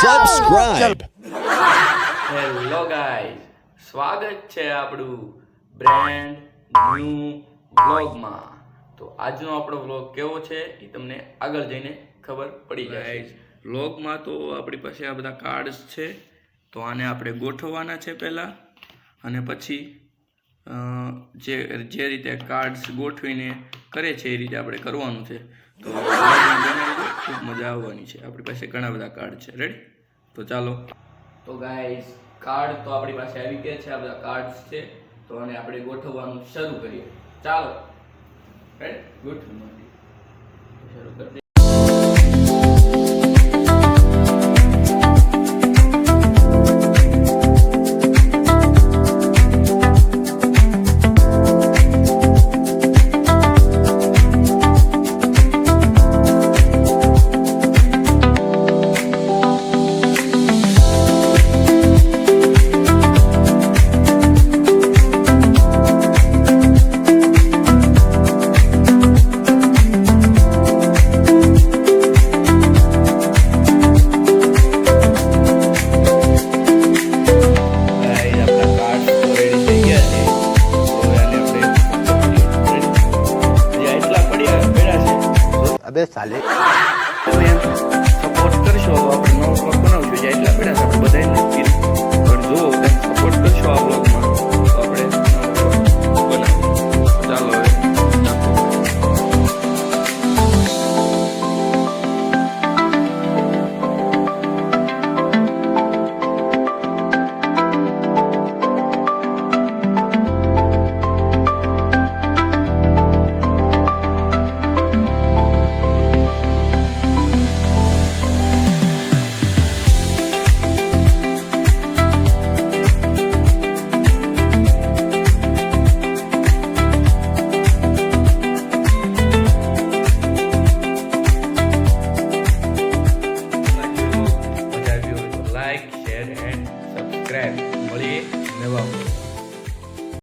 Subscribe. Hello guys, સ્વાગત છે આપણું બ્રેન્ડ ન્યૂ વ્લોગમાં. તો આજનો આપણો વ્લોગ કેવો છે એ તમને આગળ જઈને ખબર પડી જાય. વ્લોગમાં તો આપણી પાસે આ બધા કાર્ડ્સ છે, તો આને આપણે ગોઠવવાના છે પહેલાં, અને પછી જે રીતે કાર્ડ્સ ગોઠવીને કરે છે એ રીતે આપણે કરવાનું છે. તો ખૂબ મજા આવવાની છે. આપણી પાસે ઘણા બધા કાર્ડ છે. રેડી? તો ચાલો. તો ગાઈઝ, કાર્ડ તો આપણી પાસે આવી ગયા છે. આ બધા કાર્ડ્સ છે, તો આને આપણે ગોઠવવાનું શરૂ કરીએ. ચાલો, રેડી? ગોઠવવાનું શરૂ કરી દઈએ.